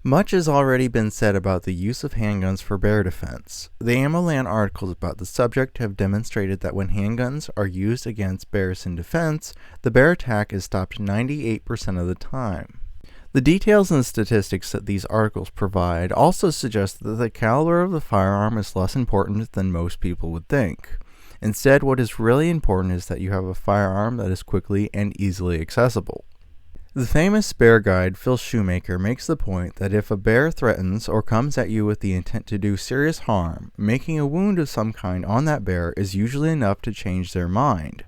Much has already been said about the use of handguns for bear defense. The AmmoLand articles about the subject have demonstrated that when handguns are used against bears in defense, the bear attack is stopped 98% of the time. The details and statistics that these articles provide also suggest that the caliber of the firearm is less important than most people would think. Instead, what is really important is that you have a firearm that is quickly and easily accessible. The famous bear guide Phil Shoemaker makes the point that if a bear threatens or comes at you with the intent to do serious harm, making a wound of some kind on that bear is usually enough to change their mind.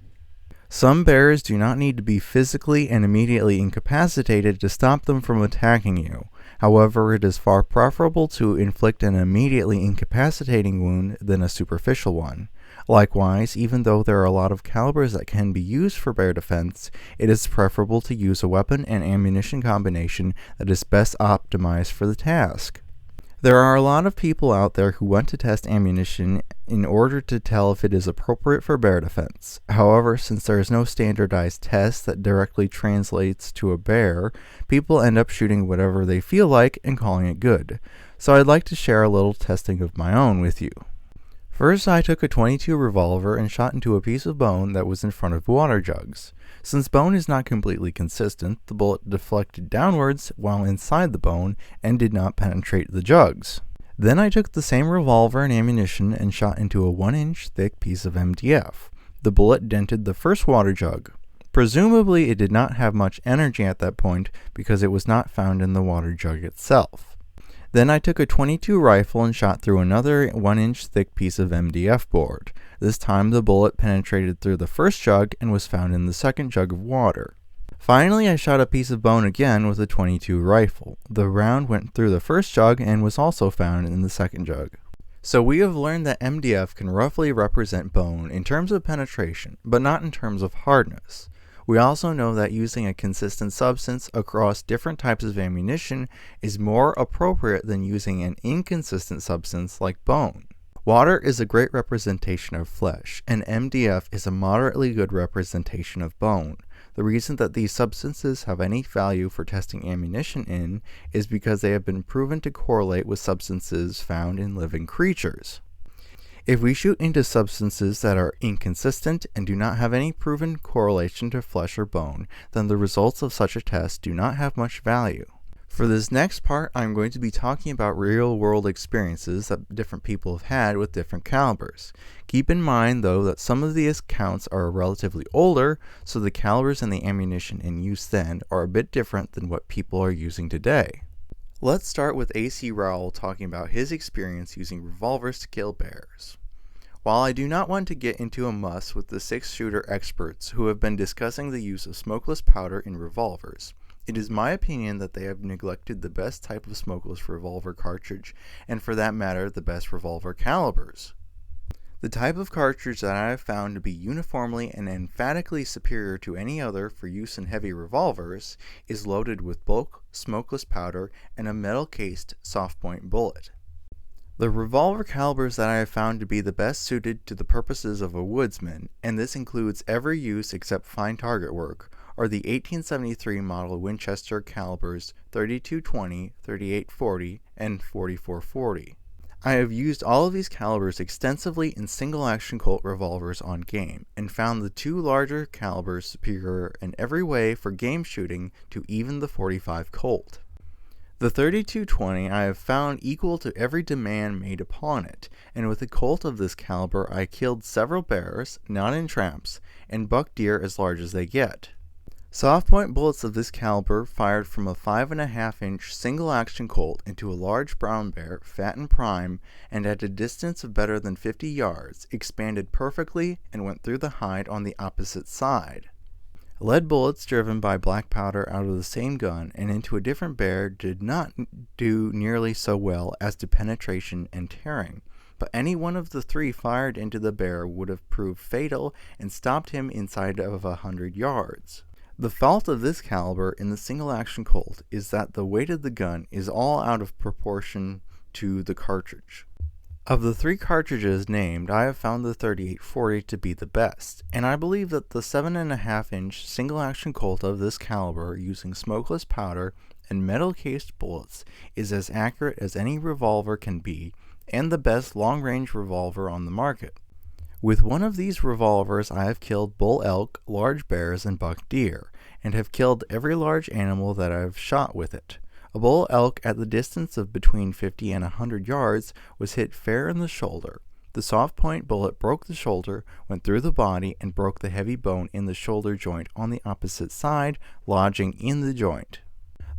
Some bears do not need to be physically and immediately incapacitated to stop them from attacking you. However, it is far preferable to inflict an immediately incapacitating wound than a superficial one. Likewise, even though there are a lot of calibers that can be used for bear defense, it is preferable to use a weapon and ammunition combination that is best optimized for the task. There are a lot of people out there who want to test ammunition in order to tell if it is appropriate for bear defense. However, since there is no standardized test that directly translates to a bear, people end up shooting whatever they feel like and calling it good. So I'd like to share a little testing of my own with you. First, I took a .22 revolver and shot into a piece of bone that was in front of water jugs. Since bone is not completely consistent, the bullet deflected downwards while inside the bone and did not penetrate the jugs. Then I took the same revolver and ammunition and shot into a 1-inch thick piece of MDF. The bullet dented the first water jug. Presumably, it did not have much energy at that point because it was not found in the water jug itself. Then I took a .22 rifle and shot through another 1-inch thick piece of MDF board. This time the bullet penetrated through the first jug and was found in the second jug of water. Finally, I shot a piece of bone again with a .22 rifle. The round went through the first jug and was also found in the second jug. So we have learned that MDF can roughly represent bone in terms of penetration, but not in terms of hardness. We also know that using a consistent substance across different types of ammunition is more appropriate than using an inconsistent substance like bone. Water is a great representation of flesh, and MDF is a moderately good representation of bone. The reason that these substances have any value for testing ammunition in is because they have been proven to correlate with substances found in living creatures. If we shoot into substances that are inconsistent and do not have any proven correlation to flesh or bone, then the results of such a test do not have much value. For this next part, I'm going to be talking about real-world experiences that different people have had with different calibers. Keep in mind, though, that some of these accounts are relatively older, so the calibers and the ammunition in use then are a bit different than what people are using today. Let's start with AC Rowell talking about his experience using revolvers to kill bears. While I do not want to get into a muss with the 6-shooter experts who have been discussing the use of smokeless powder in revolvers, it is my opinion that they have neglected the best type of smokeless revolver cartridge, and for that matter, the best revolver calibers. The type of cartridge that I have found to be uniformly and emphatically superior to any other for use in heavy revolvers is loaded with bulk smokeless powder and a metal-cased soft-point bullet. The revolver calibers that I have found to be the best suited to the purposes of a woodsman, and this includes every use except fine target work, are the 1873 model Winchester calibers 32-20, 38-40, and 44-40. I have used all of these calibers extensively in single-action Colt revolvers on game, and found the two larger calibers superior in every way for game shooting to even the .45 Colt. The 32-20 I have found equal to every demand made upon it, and with a Colt of this caliber I killed several bears, not in traps, and buck deer as large as they get. Soft-point bullets of this caliber fired from a 5.5-inch single-action Colt into a large brown bear, fat and prime, and at a distance of better than 50 yards, expanded perfectly and went through the hide on the opposite side. Lead bullets driven by black powder out of the same gun and into a different bear did not do nearly so well as to penetration and tearing, but any one of the three fired into the bear would have proved fatal and stopped him inside of 100 yards. The fault of this caliber in the single-action Colt is that the weight of the gun is all out of proportion to the cartridge. Of the three cartridges named, I have found the 38-40 to be the best, and I believe that the 7.5-inch single-action Colt of this caliber using smokeless powder and metal-cased bullets is as accurate as any revolver can be, and the best long-range revolver on the market. With one of these revolvers, I have killed bull elk, large bears, and buck deer, and have killed every large animal that I have shot with it. A bull elk at the distance of between 50 and 100 yards was hit fair in the shoulder. The soft point bullet broke the shoulder, went through the body, and broke the heavy bone in the shoulder joint on the opposite side, lodging in the joint.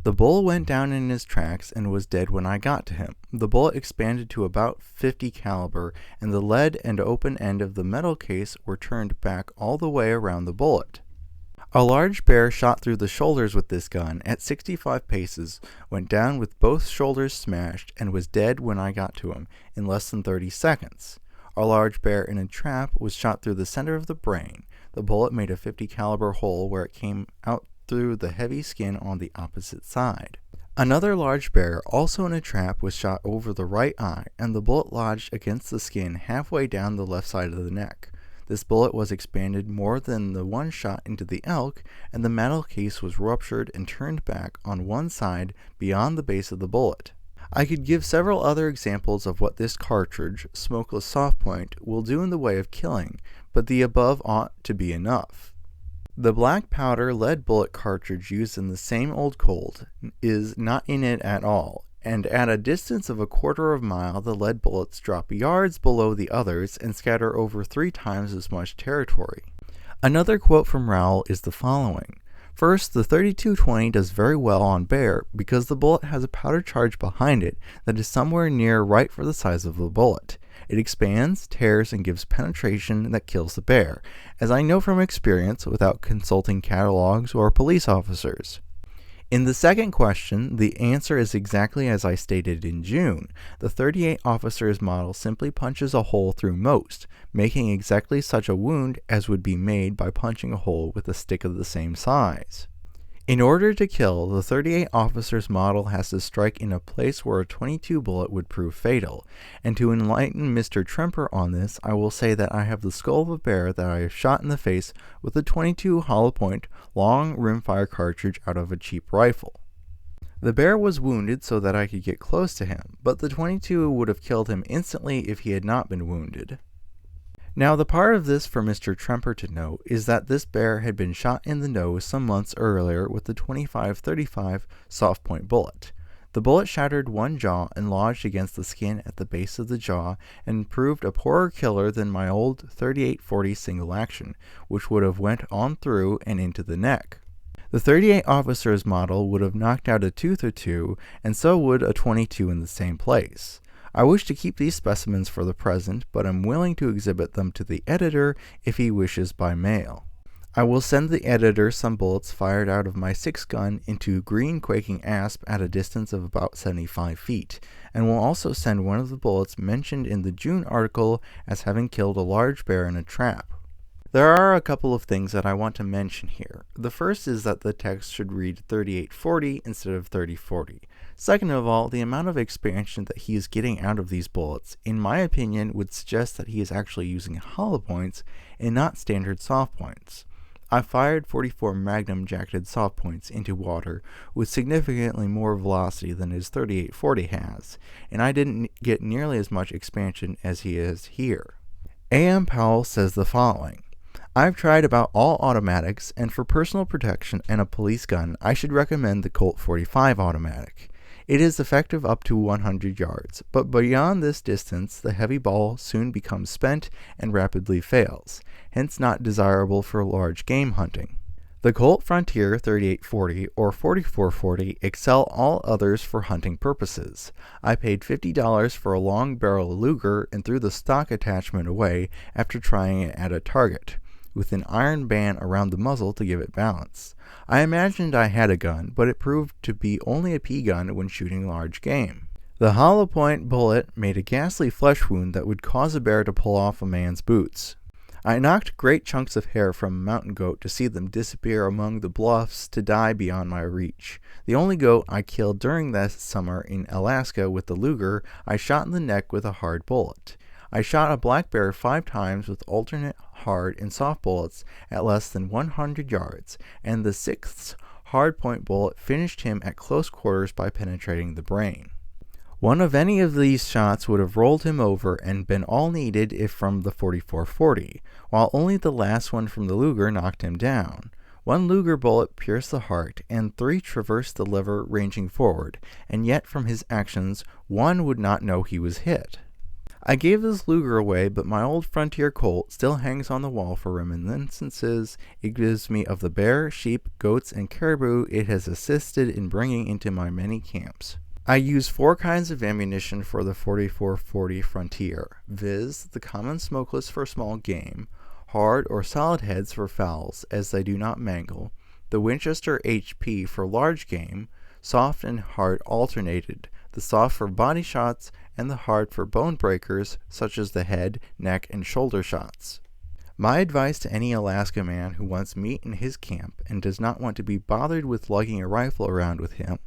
The bull went down in his tracks and was dead when I got to him. The bullet expanded to about 50 caliber, and the lead and open end of the metal case were turned back all the way around the bullet. A large bear shot through the shoulders with this gun at 65 paces, went down with both shoulders smashed, and was dead when I got to him in less than 30 seconds. A large bear in a trap was shot through the center of the brain. The bullet made a 50 caliber hole where it came out through the heavy skin on the opposite side. Another large bear, also in a trap, was shot over the right eye, and the bullet lodged against the skin halfway down the left side of the neck. This bullet was expanded more than the one shot into the elk, and the metal case was ruptured and turned back on one side beyond the base of the bullet. I could give several other examples of what this cartridge, smokeless soft point, will do in the way of killing, but the above ought to be enough. The black powder lead bullet cartridge used in the same old Colt is not in it at all, and at a distance of a quarter of a mile the lead bullets drop yards below the others and scatter over 3 times as much territory. Another quote from Rowell is the following. First, the 3220 does very well on bear because the bullet has a powder charge behind it that is somewhere near right for the size of the bullet. It expands, tears, and gives penetration that kills the bear, as I know from experience without consulting catalogs or police officers. In the second question, the answer is exactly as I stated in June. The 38 officers model simply punches a hole through most, making exactly such a wound as would be made by punching a hole with a stick of the same size. In order to kill, the 38 officers model has to strike in a place where a .22 bullet would prove fatal, and to enlighten Mr. Tremper on this, I will say that I have the skull of a bear that I have shot in the face with a .22 hollow point long rimfire cartridge out of a cheap rifle. The bear was wounded so that I could get close to him, but the .22 would have killed him instantly if he had not been wounded. Now, the part of this for Mr. Tremper to know is that this bear had been shot in the nose some months earlier with the .25-35 soft point bullet. The bullet shattered one jaw and lodged against the skin at the base of the jaw and proved a poorer killer than my old .38-40 single action, which would have went on through and into the neck. The 38 officers model would have knocked out a tooth or two, and so would a .22 in the same place. I wish to keep these specimens for the present, but am willing to exhibit them to the editor if he wishes by mail. I will send the editor some bullets fired out of my 6-gun into green quaking asp at a distance of about 75 feet, and will also send one of the bullets mentioned in the June article as having killed a large bear in a trap. There are a couple of things that I want to mention here. The first is that the text should read 3840 instead of 3040. Second of all, the amount of expansion that he is getting out of these bullets, in my opinion, would suggest that he is actually using hollow points and not standard soft points. I fired 44 Magnum jacketed soft points into water with significantly more velocity than his 3840 has, and I didn't get nearly as much expansion as he is here. A.M. Powell says the following. I've tried about all automatics, and for personal protection and a police gun, I should recommend the Colt 45 automatic. It is effective up to 100 yards, but beyond this distance, the heavy ball soon becomes spent and rapidly fails, hence not desirable for large game hunting. The Colt Frontier 3840 or 4440 excel all others for hunting purposes. I paid $50 for a long barrel Luger and threw the stock attachment away after trying it at a target, with an iron band around the muzzle to give it balance. I imagined I had a gun, but it proved to be only a pea gun when shooting large game. The hollow point bullet made a ghastly flesh wound that would cause a bear to pull off a man's boots. I knocked great chunks of hair from a mountain goat to see them disappear among the bluffs to die beyond my reach. The only goat I killed during that summer in Alaska with the Luger, I shot in the neck with a hard bullet. I shot a black bear 5 times with alternate hard and soft bullets at less than 100 yards, and the 6th hardpoint bullet finished him at close quarters by penetrating the brain. One of any of these shots would have rolled him over and been all needed if from the 44-40, while only the last one from the Luger knocked him down. One Luger bullet pierced the heart, and 3 traversed the liver ranging forward, and yet from his actions, one would not know he was hit. I gave this Luger away, but my old Frontier Colt still hangs on the wall for reminiscences it gives me of the bear, sheep, goats, and caribou it has assisted in bringing into my many camps. I use 4 kinds of ammunition for the 44-40 Frontier, viz. The common smokeless for small game, hard or solid heads for fowls as they do not mangle, the Winchester HP for large game, soft and hard alternated, the soft for body shots and the hard for bone breakers such as the head, neck, and shoulder shots. My advice to any Alaska man who wants meat in his camp and does not want to be bothered with lugging a rifle around with him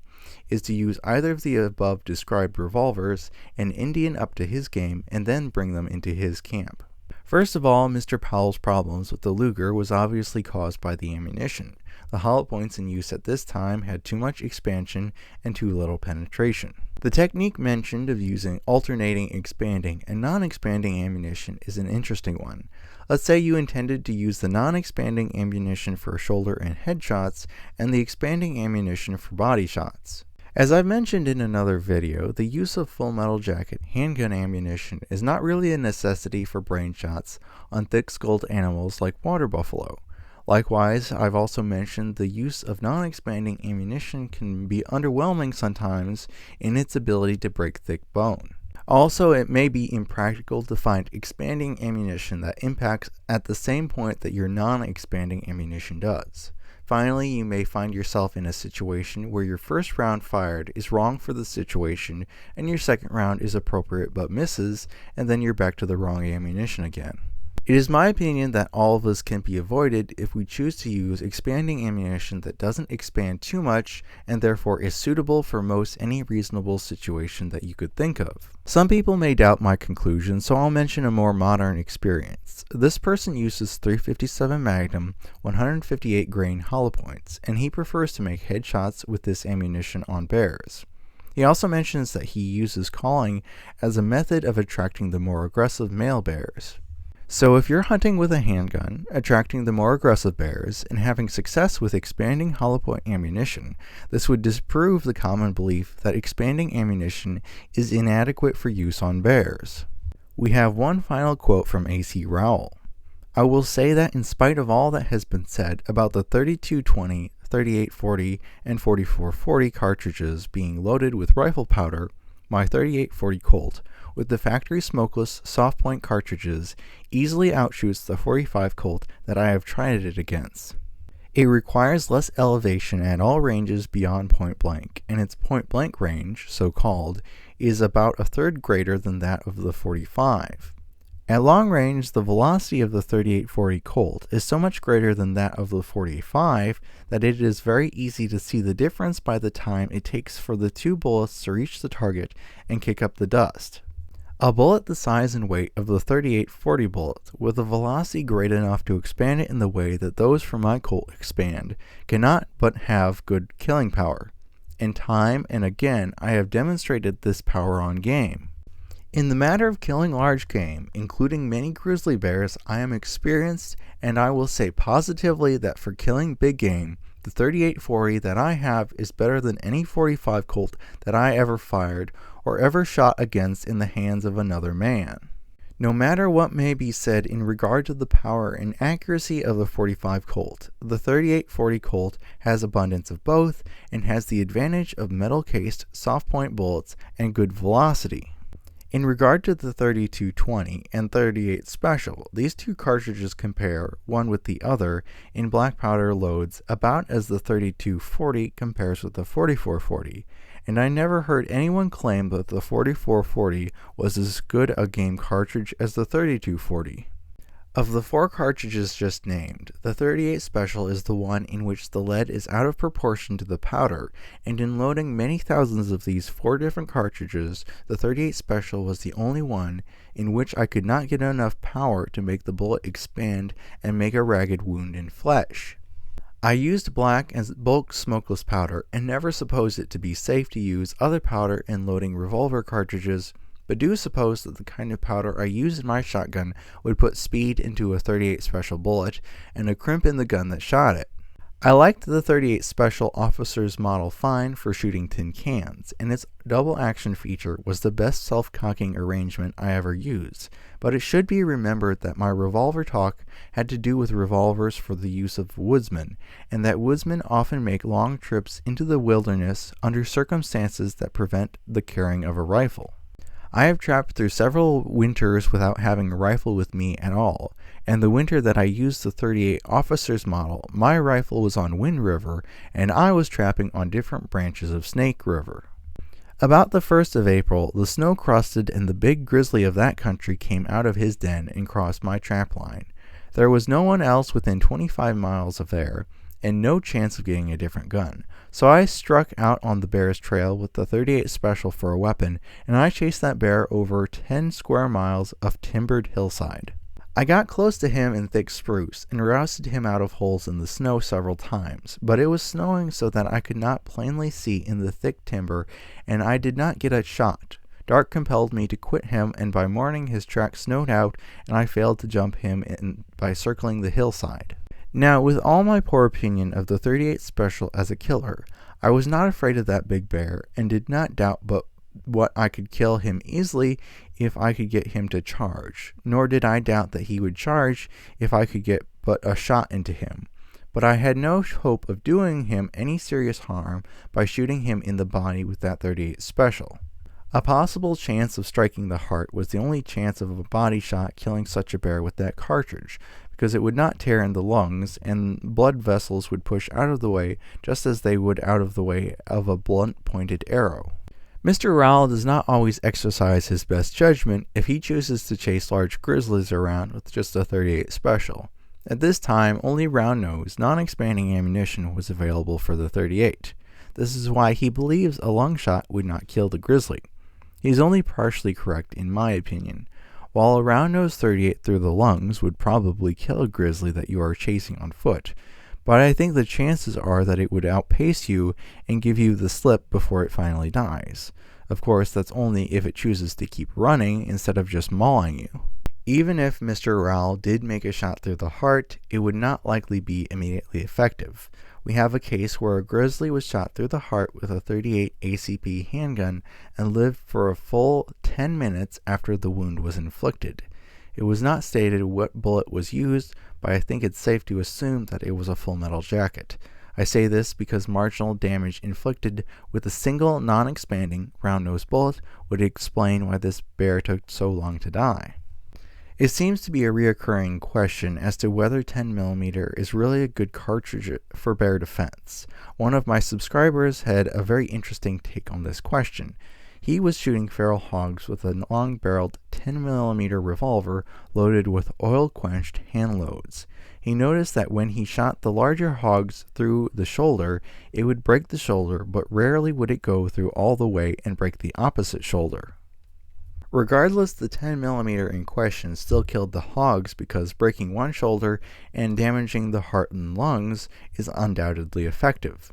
is to use either of the above described revolvers and Indian up to his game and then bring them into his camp. First of all, Mr. Powell's problems with the Luger was obviously caused by the ammunition. The hollow points in use at this time had too much expansion and too little penetration. The technique mentioned of using alternating expanding and non-expanding ammunition is an interesting one. Let's say you intended to use the non-expanding ammunition for shoulder and head shots and the expanding ammunition for body shots. As I've mentioned in another video, the use of Full Metal Jacket handgun ammunition is not really a necessity for brain shots on thick-skulled animals like water buffalo. Likewise, I've also mentioned the use of non-expanding ammunition can be underwhelming sometimes in its ability to break thick bone. Also, it may be impractical to find expanding ammunition that impacts at the same point that your non-expanding ammunition does. Finally, you may find yourself in a situation where your first round fired is wrong for the situation and your second round is appropriate but misses, and then you're back to the wrong ammunition again. It is my opinion that all of this can be avoided if we choose to use expanding ammunition that doesn't expand too much and therefore is suitable for most any reasonable situation that you could think of. Some people may doubt my conclusion, so I'll mention a more modern experience. This person uses .357 Magnum 158 grain hollow points, and he prefers to make headshots with this ammunition on bears. He also mentions that he uses calling as a method of attracting the more aggressive male bears. So if you're hunting with a handgun, attracting the more aggressive bears, and having success with expanding hollow point ammunition, this would disprove the common belief that expanding ammunition is inadequate for use on bears. We have one final quote from A.C. Rowell. I will say that in spite of all that has been said about the 32-20, 38-40, and 44-40 cartridges being loaded with rifle powder, my 38-40 Colt, with the factory smokeless soft point cartridges, easily outshoots the .45 Colt that I have tried it against. It requires less elevation at all ranges beyond point blank, and its point blank range, so called, is about a third greater than that of the .45. At long range, the velocity of the 38-40 Colt is so much greater than that of the .45 that it is very easy to see the difference by the time it takes for the 2 bullets to reach the target and kick up the dust. A bullet the size and weight of the 38-40 bullet, with a velocity great enough to expand it in the way that those from my Colt expand, cannot but have good killing power. And time and again I have demonstrated this power on game. In the matter of killing large game, including many grizzly bears, I am experienced, and I will say positively that for killing big game, the 38-40 that I have is better than any .45 Colt that I ever fired or ever shot against in the hands of another man. No matter what may be said in regard to the power and accuracy of the .45 Colt, the 38-40 Colt has abundance of both and has the advantage of metal-cased soft point bullets and good velocity. In regard to the 32-20 and 38 Special, these two cartridges compare one with the other in black powder loads about as the 32-40 compares with the 44-40, and I never heard anyone claim that the 44-40 was as good a game cartridge as the 32-40. Of the 4 cartridges just named, the 38 Special is the one in which the lead is out of proportion to the powder, and in loading many thousands of these 4 different cartridges, the 38 Special was the only one in which I could not get enough power to make the bullet expand and make a ragged wound in flesh. I used black as bulk smokeless powder and never supposed it to be safe to use other powder in loading revolver cartridges, but do suppose that the kind of powder I used in my shotgun would put speed into a .38 Special bullet and a crimp in the gun that shot it. I liked the .38 Special Officer's Model fine for shooting tin cans, and its double action feature was the best self-cocking arrangement I ever used, but it should be remembered that my revolver talk had to do with revolvers for the use of woodsmen, and that woodsmen often make long trips into the wilderness under circumstances that prevent the carrying of a rifle. I have trapped through several winters without having a rifle with me at all, and the winter that I used the .38 Officer's Model, my rifle was on Wind River, and I was trapping on different branches of Snake River. About the 1st of April, the snow crusted and the big grizzly of that country came out of his den and crossed my trap line. There was no one else within 25 miles of there, and no chance of getting a different gun. So I struck out on the bear's trail with the .38 Special for a weapon, and I chased that bear over 10 square miles of timbered hillside. I got close to him in thick spruce and rousted him out of holes in the snow several times, but it was snowing so that I could not plainly see in the thick timber, and I did not get a shot. Dark compelled me to quit him, and by morning his track snowed out, and I failed to jump him in by circling the hillside. Now, with all my poor opinion of the .38 Special as a killer, I was not afraid of that big bear, and did not doubt but what I could kill him easily if I could get him to charge, nor did I doubt that he would charge if I could get but a shot into him. But I had no hope of doing him any serious harm by shooting him in the body with that .38 Special. A possible chance of striking the heart was the only chance of a body shot killing such a bear with that cartridge, because it would not tear in the lungs, and blood vessels would push out of the way just as they would out of the way of a blunt-pointed arrow. Mr. Rowell does not always exercise his best judgment if he chooses to chase large grizzlies around with just a .38 Special. At this time, only round-nosed, non-expanding ammunition was available for the .38. This is why he believes a lung shot would not kill the grizzly. He is only partially correct in my opinion. While a round-nosed .38 through the lungs would probably kill a grizzly that you are chasing on foot, but I think the chances are that it would outpace you and give you the slip before it finally dies. Of course, that's only if it chooses to keep running instead of just mauling you. Even if Mr. Rowell did make a shot through the heart, it would not likely be immediately effective. We have a case where a grizzly was shot through the heart with a .38 ACP handgun and lived for a full 10 minutes after the wound was inflicted. It was not stated what bullet was used, but I think it's safe to assume that it was a full metal jacket. I say this because marginal damage inflicted with a single non-expanding round-nosed bullet would explain why this bear took so long to die. It seems to be a reoccurring question as to whether 10mm is really a good cartridge for bear defense. One of my subscribers had a very interesting take on this question. He was shooting feral hogs with a long-barreled 10mm revolver loaded with oil-quenched hand loads. He noticed that when he shot the larger hogs through the shoulder, it would break the shoulder, but rarely would it go through all the way and break the opposite shoulder. Regardless, the 10mm in question still killed the hogs because breaking one shoulder and damaging the heart and lungs is undoubtedly effective.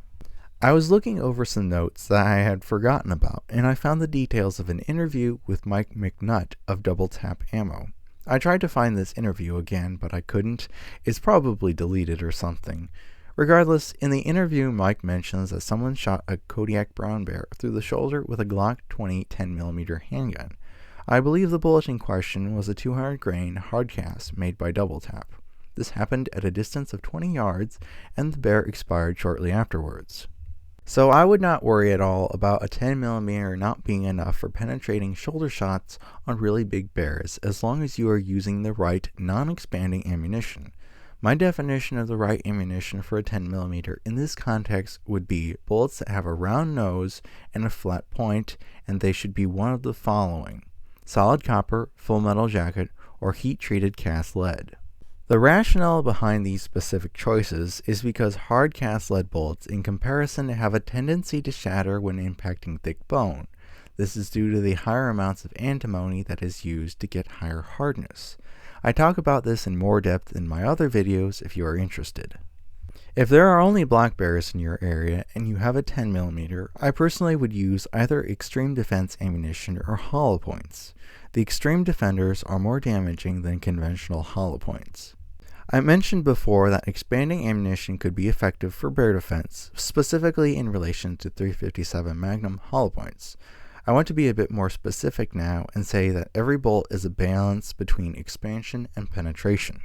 I was looking over some notes that I had forgotten about, and I found the details of an interview with Mike McNutt of Double Tap Ammo. I tried to find this interview again, but I couldn't. It's probably deleted or something. Regardless, in the interview, Mike mentions that someone shot a Kodiak brown bear through the shoulder with a Glock 20 10mm handgun. I believe the bullet in question was a 200 grain hardcast made by Double Tap. This happened at a distance of 20 yards, and the bear expired shortly afterwards. So I would not worry at all about a 10mm not being enough for penetrating shoulder shots on really big bears as long as you are using the right non-expanding ammunition. My definition of the right ammunition for a 10mm in this context would be bullets that have a round nose and a flat point, and they should be one of the following: solid copper, full metal jacket, or heat-treated cast lead. The rationale behind these specific choices is because hard cast lead bullets in comparison have a tendency to shatter when impacting thick bone. This is due to the higher amounts of antimony that is used to get higher hardness. I talk about this in more depth in my other videos if you are interested. If there are only black bears in your area and you have a 10mm, I personally would use either extreme defense ammunition or hollow points. The extreme defenders are more damaging than conventional hollow points. I mentioned before that expanding ammunition could be effective for bear defense, specifically in relation to 357 Magnum hollow points. I want to be a bit more specific now and say that every bolt is a balance between expansion and penetration.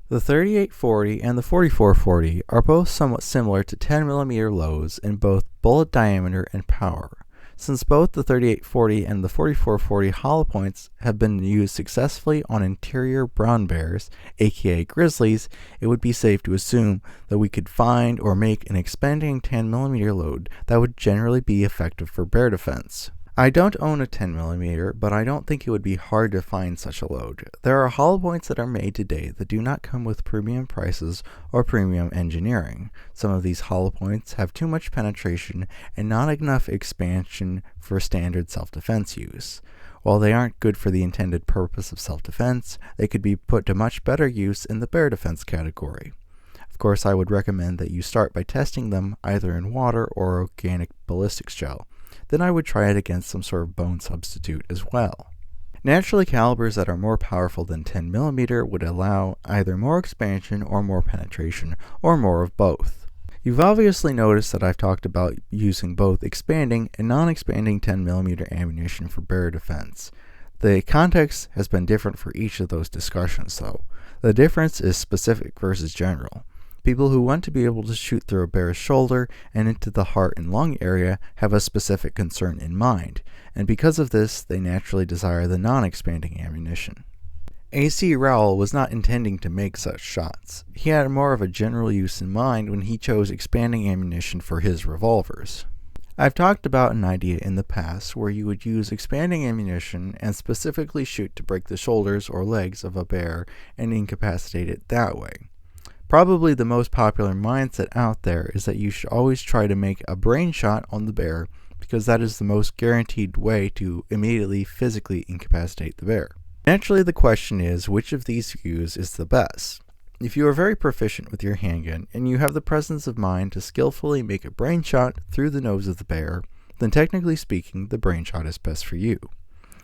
The 3840 and the 4440 are both somewhat similar to 10mm loads in both bullet diameter and power. Since both the 3840 and the 4440 hollow points have been used successfully on interior brown bears, aka grizzlies, it would be safe to assume that we could find or make an expanding 10mm load that would generally be effective for bear defense. I don't own a 10mm, but I don't think it would be hard to find such a load. There are hollow points that are made today that do not come with premium prices or premium engineering. Some of these hollow points have too much penetration and not enough expansion for standard self-defense use. While they aren't good for the intended purpose of self-defense, they could be put to much better use in the bear defense category. Of course, I would recommend that you start by testing them either in water or organic ballistics gel. Then I would try it against some sort of bone substitute as well. Naturally, calibers that are more powerful than 10mm would allow either more expansion or more penetration, or more of both. You've obviously noticed that I've talked about using both expanding and non-expanding 10mm ammunition for bear defense. The context has been different for each of those discussions though. The difference is specific versus general. People who want to be able to shoot through a bear's shoulder and into the heart and lung area have a specific concern in mind, and because of this, they naturally desire the non-expanding ammunition. A.C. Rowell was not intending to make such shots. He had more of a general use in mind when he chose expanding ammunition for his revolvers. I've talked about an idea in the past where you would use expanding ammunition and specifically shoot to break the shoulders or legs of a bear and incapacitate it that way. Probably the most popular mindset out there is that you should always try to make a brain shot on the bear because that is the most guaranteed way to immediately physically incapacitate the bear. Naturally, the question is which of these views is the best. If you are very proficient with your handgun and you have the presence of mind to skillfully make a brain shot through the nose of the bear, then technically speaking, the brain shot is best for you.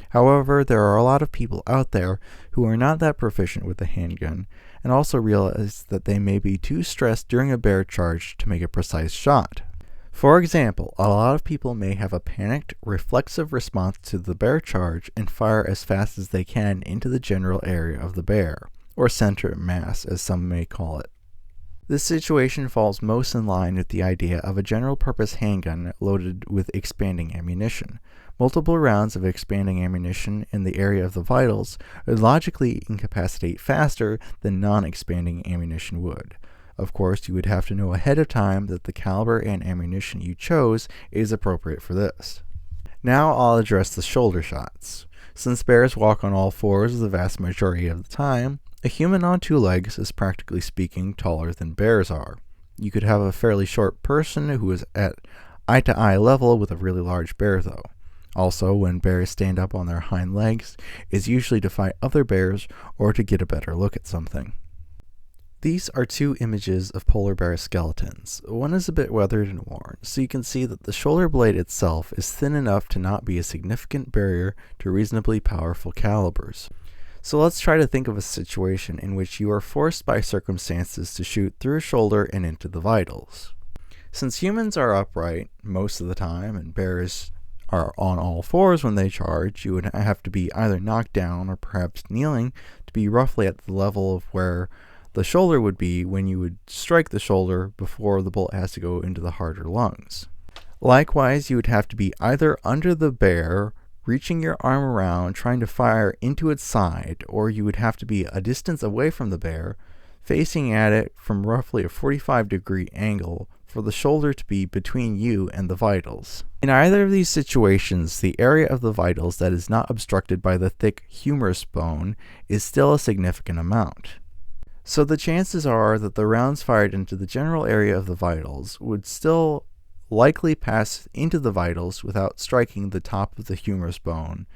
However, there are a lot of people out there who are not that proficient with the handgun and also realize that they may be too stressed during a bear charge to make a precise shot. For example, a lot of people may have a panicked, reflexive response to the bear charge and fire as fast as they can into the general area of the bear, or center mass as some may call it. This situation falls most in line with the idea of a general-purpose handgun loaded with expanding ammunition. Multiple rounds of expanding ammunition in the area of the vitals would logically incapacitate faster than non-expanding ammunition would. Of course, you would have to know ahead of time that the caliber and ammunition you chose is appropriate for this. Now I'll address the shoulder shots. Since bears walk on all fours the vast majority of the time, a human on two legs is practically speaking taller than bears are. You could have a fairly short person who is at eye-to-eye level with a really large bear though. Also, when bears stand up on their hind legs, is usually to fight other bears or to get a better look at something. These are two images of polar bear skeletons. One is a bit weathered and worn, so you can see that the shoulder blade itself is thin enough to not be a significant barrier to reasonably powerful calibers. So let's try to think of a situation in which you are forced by circumstances to shoot through a shoulder and into the vitals. Since humans are upright most of the time and bears are on all fours when they charge, you would have to be either knocked down or perhaps kneeling to be roughly at the level of where the shoulder would be when you would strike the shoulder before the bullet has to go into the heart or lungs. Likewise, you would have to be either under the bear, reaching your arm around, trying to fire into its side, or you would have to be a distance away from the bear, facing at it from roughly a 45-degree angle for the shoulder to be between you and the vitals. In either of these situations, the area of the vitals that is not obstructed by the thick humerus bone is still a significant amount. So the chances are that the rounds fired into the general area of the vitals would still likely pass into the vitals without striking the top of the humerus bone.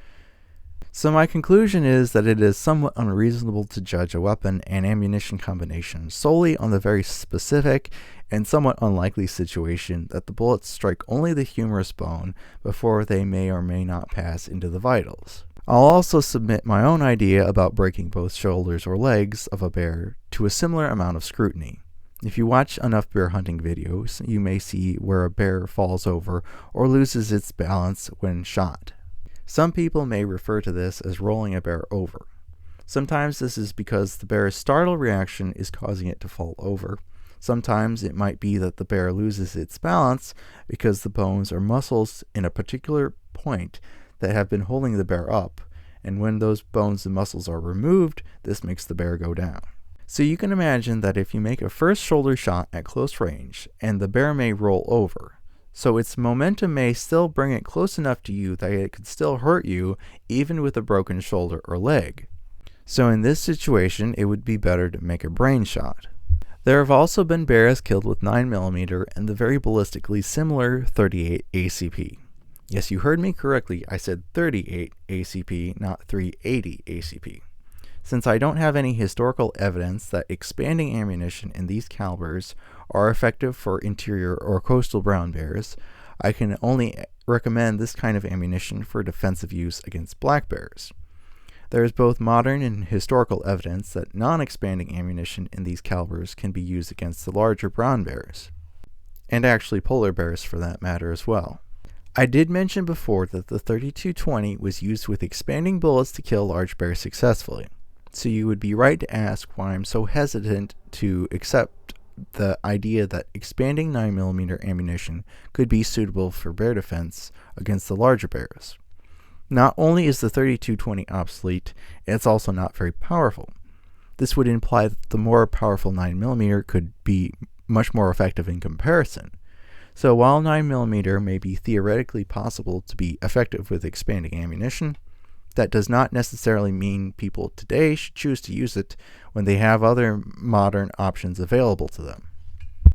So my conclusion is that it is somewhat unreasonable to judge a weapon and ammunition combination solely on the very specific and somewhat unlikely situation that the bullets strike only the humerus bone before they may or may not pass into the vitals. I'll also submit my own idea about breaking both shoulders or legs of a bear to a similar amount of scrutiny. If you watch enough bear hunting videos, you may see where a bear falls over or loses its balance when shot. Some people may refer to this as rolling a bear over. Sometimes this is because the bear's startle reaction is causing it to fall over. Sometimes it might be that the bear loses its balance because the bones or muscles in a particular point that have been holding the bear up, and when those bones and muscles are removed, this makes the bear go down. So you can imagine that if you make a first shoulder shot at close range, and the bear may roll over, so its momentum may still bring it close enough to you that it could still hurt you even with a broken shoulder or leg. So in this situation, it would be better to make a brain shot. There have also been bears killed with 9mm and the very ballistically similar 38 ACP. Yes, you heard me correctly, I said 38 ACP, not 380 ACP. Since I don't have any historical evidence that expanding ammunition in these calibers are effective for interior or coastal brown bears, I can only recommend this kind of ammunition for defensive use against black bears. There is both modern and historical evidence that non-expanding ammunition in these calibers can be used against the larger brown bears, and actually polar bears for that matter as well. I did mention before that the 32-20 was used with expanding bullets to kill large bears successfully. So you would be right to ask why I'm so hesitant to accept the idea that expanding 9mm ammunition could be suitable for bear defense against the larger bears. Not only is the 32-20 obsolete, it's also not very powerful. This would imply that the more powerful 9mm could be much more effective in comparison. So while 9mm may be theoretically possible to be effective with expanding ammunition, that does not necessarily mean people today should choose to use it when they have other modern options available to them.